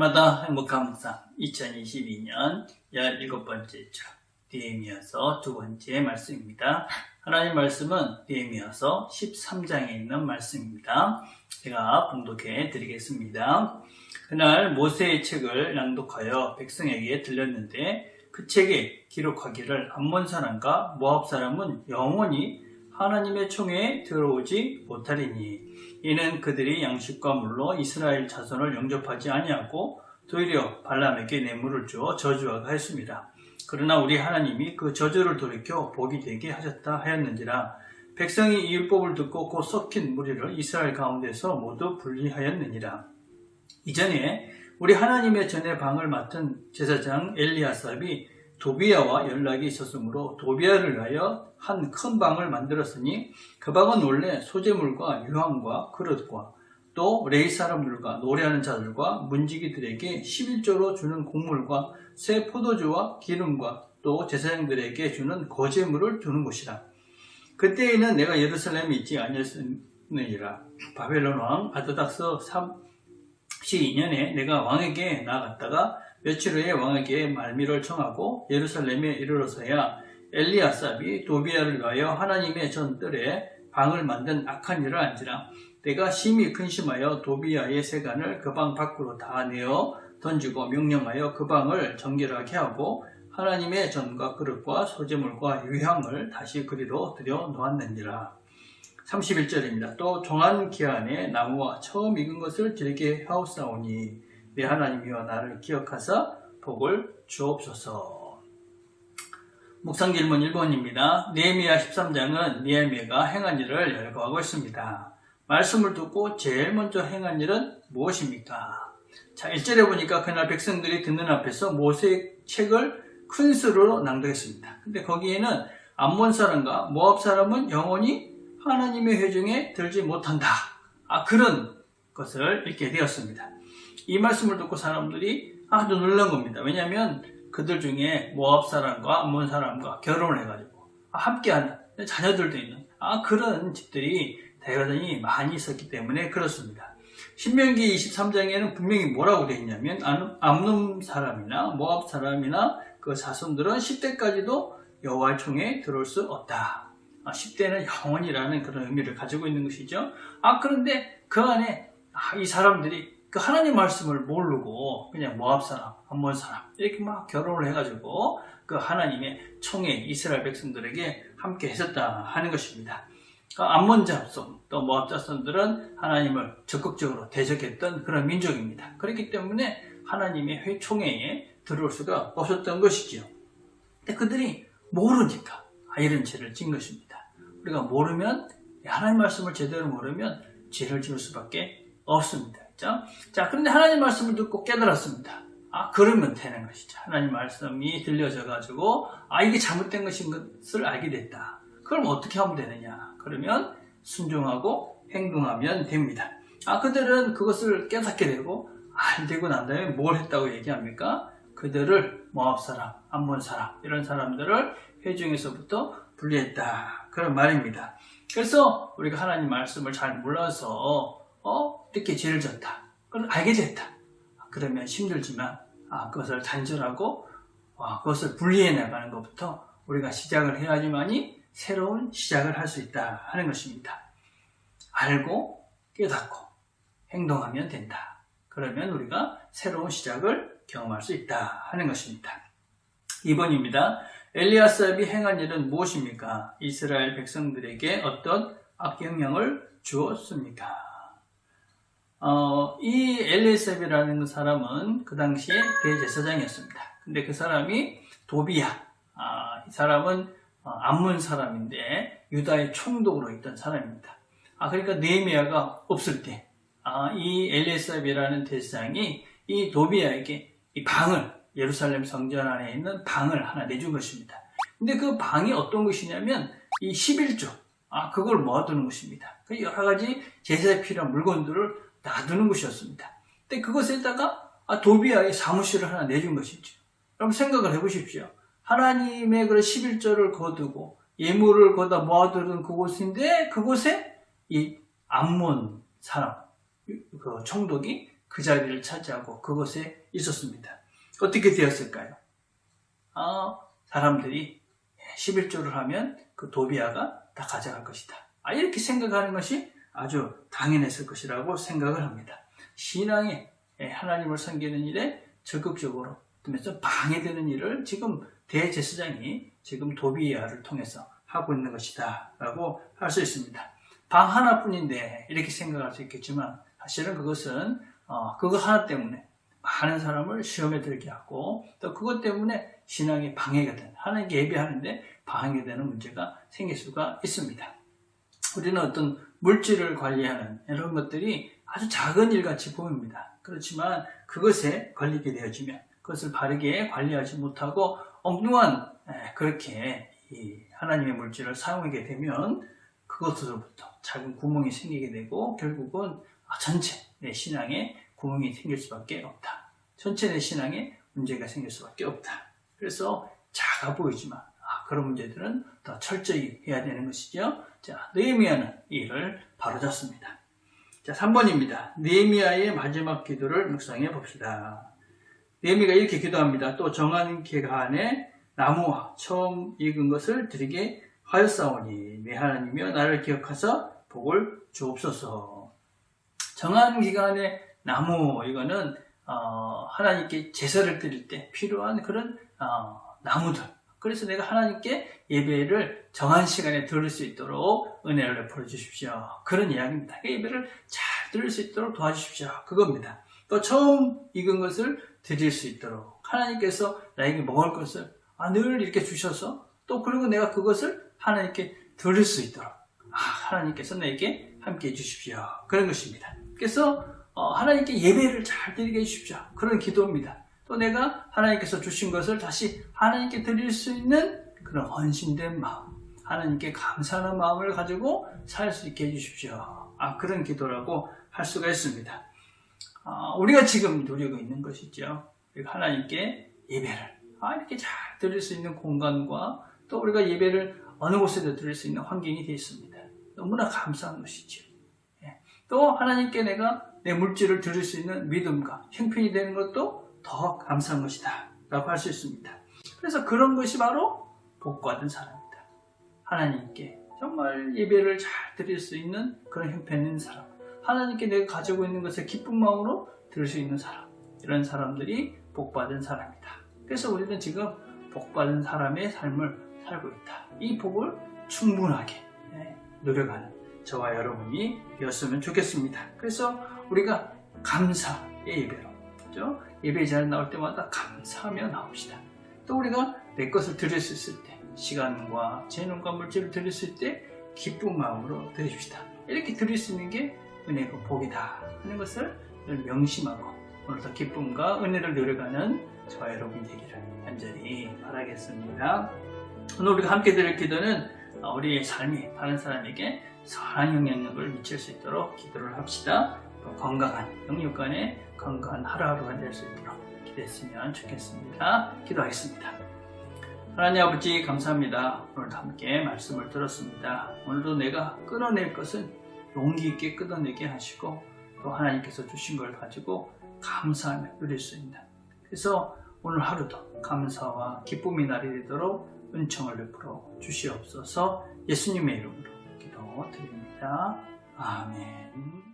날마다 행복한 묵상 2022년 17번째 주 느헤미야서 두 번째 말씀입니다. 하나님 말씀은 느헤미야서 13장에 있는 말씀입니다. 제가 봉독해 드리겠습니다. 그날 모세의 책을 낭독하여 백성에게 들렸는데 그 책에 기록하기를 암몬 사람과 모압 사람은 영원히 하나님의 총회에 들어오지 못하리니 이는 그들이 양식과 물로 이스라엘 자손을 영접하지 아니하고 도리어 발람에게 뇌물을 주어 저주하게 하였습니다. 그러나 우리 하나님이 그 저주를 돌이켜 복이 되게 하셨다 하였는지라. 백성이 이 율법을 듣고 곧 섞인 무리를 이스라엘 가운데서 모두 분리하였느니라. 이전에 우리 하나님의 전에 방을 맡은 제사장 엘리아삽이 도비야와 연락이 있었으므로 도비야를 위하여 한 큰 방을 만들었으니 그 방은 원래 소재물과 유황과 그릇과 또 레이 사람들과 노래하는 자들과 문지기들에게 11조로 주는 곡물과 새 포도주와 기름과 또 제사장들에게 주는 거제물을 두는 곳이라. 그때에는 내가 예루살렘에 있지 아니었느니라. 바벨론 왕 아르닥스 32년에 내가 왕에게 나아갔다가 며칠 후에 왕에게 말미를 청하고 예루살렘에 이르러서야 엘리아삽이 도비야를 위하여 하나님의 전 뜰에 방을 만든 악한 일을 안지라. 내가 심히 근심하여 도비야의 세간을 그 방 밖으로 다 내어 던지고 명령하여 그 방을 정결하게 하고 하나님의 전과 그릇과 소재물과 유향을 다시 그리로 들여 놓았느니라. 31절입니다. 또 정한 기한에 나무와 처음 익은 것을 드리게 하옵사오니 내 하나님이여 나를 기억하사 복을 주옵소서. 묵상 질문 1번입니다. 느헤미야 13장은 느헤미야가 행한 일을 열거하고 있습니다. 말씀을 듣고 제일 먼저 행한 일은 무엇입니까? 자, 1절에 보니까 그날 백성들이 듣는 앞에서 모세의 책을 큰 소리로 낭독했습니다. 근데 거기에는 암몬 사람과 모압 사람은 영원히 하나님의 회중에 들지 못한다. 그런 것을 읽게 되었습니다. 이 말씀을 듣고 사람들이 아주 놀란 겁니다. 왜냐하면 그들 중에 모압 사람과 암몬 사람과 결혼을 해가지고 함께하는 자녀들도 있는 그런 집들이 대단히 많이 있었기 때문에 그렇습니다. 신명기 23장에는 분명히 뭐라고 되어 있냐면 암몬 사람이나 모압 사람이나 그 자손들은 10대까지도 여호와의 총에 들어올 수 없다. 10대는 영원이라는 그런 의미를 가지고 있는 것이죠. 그런데 그 안에 이 사람들이 그 하나님 말씀을 모르고 그냥 모압 사람, 암몬 사람 이렇게 막 결혼을 해가지고 그 하나님의 총회 이스라엘 백성들에게 함께 했었다 하는 것입니다. 암몬 자손 또 모압 자손들은 하나님을 적극적으로 대적했던 그런 민족입니다. 그렇기 때문에 하나님의 총회에 들어올 수가 없었던 것이지요. 근데 그들이 모르니까 이런 죄를 지은 것입니다. 우리가 모르면 하나님 말씀을 제대로 모르면 죄를 지을 수밖에 없습니다. 자, 그런데 하나님 말씀을 듣고 깨달았습니다. 그러면 되는 것이죠. 하나님 말씀이 들려져 가지고 이게 잘못된 것인 것을 알게 됐다. 그럼 어떻게 하면 되느냐? 그러면 순종하고 행동하면 됩니다. 그들은 그것을 깨닫게 되고 알되고 난 다음에 뭘 했다고 얘기합니까? 그들을 모압 사람, 암몬 사람 이런 사람들을 회중에서부터 분리했다. 그런 말입니다. 그래서 우리가 하나님 말씀을 잘 몰라서 이렇게 죄를 졌다. 그걸 알게 됐다. 그러면 힘들지만 그것을 단절하고 그것을 분리해 나가는 것부터 우리가 시작을 해야지만이 새로운 시작을 할 수 있다 하는 것입니다. 알고 깨닫고 행동하면 된다. 그러면 우리가 새로운 시작을 경험할 수 있다 하는 것입니다. 2번입니다. 엘리아삽이 행한 일은 무엇입니까? 이스라엘 백성들에게 어떤 악영향을 주었습니까? 이 엘리아삽이라는 사람은 그 당시에 대제사장이었습니다. 근데 그 사람이 도비야, 이 사람은 암몬 사람인데 유다의 총독으로 있던 사람입니다. 그러니까 느헤미야가 없을 때 이 엘리아삽이라는 대제사장이 이 도비야에게 이 방을 예루살렘 성전 안에 있는 방을 하나 내준 것입니다. 근데 그 방이 어떤 것이냐면 이 11조 그걸 모아두는 것입니다. 여러 가지 제사에 필요한 물건들을 놔두는 것이었습니다. 근데 그것에다가 도비야의 사무실을 하나 내준 것이죠. 여러분 생각을 해보십시오. 하나님의 그런 11조를 거두고 예물을 거다 모아두는 그곳인데 그곳에 이 암몬 사람 그 총독이 그 자리를 차지하고 그곳에 있었습니다. 어떻게 되었을까요? 사람들이 11조를 하면 그 도비아가 다 가져갈 것이다. 이렇게 생각하는 것이 아주 당연했을 것이라고 생각을 합니다. 신앙에 하나님을 섬기는 일에 적극적으로 하면서 방해되는 일을 지금 대제사장이 지금 도비아를 통해서 하고 있는 것이다 라고 할 수 있습니다. 방 하나뿐인데 이렇게 생각할 수 있겠지만 사실은 그것은 그거 하나 때문에 많은 사람을 시험에 들게 하고 또 그것 때문에 신앙이 방해가 되는, 하나님께 예배하는데 방해되는 문제가 생길 수가 있습니다. 우리는 어떤 물질을 관리하는 이런 것들이 아주 작은 일같이 보입니다. 그렇지만 그것에 걸리게 되어지면 그것을 바르게 관리하지 못하고 엉뚱한 그렇게 하나님의 물질을 사용하게 되면 그것으로부터 작은 구멍이 생기게 되고 결국은 전체 내 신앙에 구멍이 생길 수밖에 없다. 전체 내 신앙에 문제가 생길 수밖에 없다. 그래서 작아 보이지만 그런 문제들은 더 철저히 해야 되는 것이죠. 자, 느헤미야는 이 일을 바로잡습니다. 자, 3번입니다. 느헤미야의 마지막 기도를 묵상해 봅시다. 느헤미야가 이렇게 기도합니다. 또 정한 기간에 나무와 처음 익은 것을 드리게 하였사오니 내 하나님이여 나를 기억하사 복을 주옵소서. 정한 기간에 나무, 이거는 하나님께 제사를 드릴 때 필요한 그런 나무들. 그래서 내가 하나님께 예배를 정한 시간에 드릴 수 있도록 은혜를 베풀어 주십시오. 그런 이야기입니다. 예배를 잘 드릴 수 있도록 도와주십시오. 그겁니다. 또 처음 익은 것을 드릴 수 있도록 하나님께서 나에게 먹을 것을 늘 이렇게 주셔서 또 그리고 내가 그것을 하나님께 드릴 수 있도록 하나님께서 내게 함께 해주십시오. 그런 것입니다. 그래서 하나님께 예배를 잘 드리게 해주십시오. 그런 기도입니다. 또 내가 하나님께서 주신 것을 다시 하나님께 드릴 수 있는 그런 헌신된 마음, 하나님께 감사하는 마음을 가지고 살 수 있게 해주십시오. 그런 기도라고 할 수가 있습니다. 우리가 지금 누리고 있는 것이죠. 우리가 하나님께 예배를 이렇게 잘 드릴 수 있는 공간과 또 우리가 예배를 어느 곳에도 드릴 수 있는 환경이 되어 있습니다. 너무나 감사한 것이죠. 또 하나님께 내가 내 물질을 드릴 수 있는 믿음과 형편이 되는 것도 더 감사한 것이다 라고 할 수 있습니다. 그래서 그런 것이 바로 복받은 사람입니다. 하나님께 정말 예배를 잘 드릴 수 있는 그런 형편이 있는 사람, 하나님께 내가 가지고 있는 것을 기쁜 마음으로 드릴 수 있는 사람, 이런 사람들이 복받은 사람이다. 그래서 우리는 지금 복받은 사람의 삶을 살고 있다. 이 복을 충분하게 누려가는 저와 여러분이 되었으면 좋겠습니다. 그래서 우리가 감사의 예배로, 그렇죠? 예배 자리에 나올 때마다 감사하며 나옵시다. 또 우리가 내 것을 드릴 수 있을 때, 시간과 재능과 물질을 드릴 수 있을 때 기쁜 마음으로 드립시다. 이렇게 드릴 수 있는 게 은혜고 복이다 하는 것을 명심하고 오늘도 기쁨과 은혜를 누려가는 저와 여러분 되기를 간절히 바라겠습니다. 오늘 우리가 함께 드릴 기도는 우리의 삶이 다른 사람에게 선한 영향력을 미칠 수 있도록 기도를 합시다. 또 건강한 영육간의 건강한 하루하루가 될 수 있도록 기도했으면 좋겠습니다. 기도하겠습니다. 하나님 아버지 감사합니다. 오늘도 함께 말씀을 들었습니다. 오늘도 내가 끊어낼 것은 용기 있게 끊어내게 하시고 또 하나님께서 주신 걸 가지고 감사하며 누릴 수 있는, 그래서 오늘 하루도 감사와 기쁨의 날이 되도록 은총을 베풀어 주시옵소서. 예수님의 이름으로 기도드립니다. 아멘.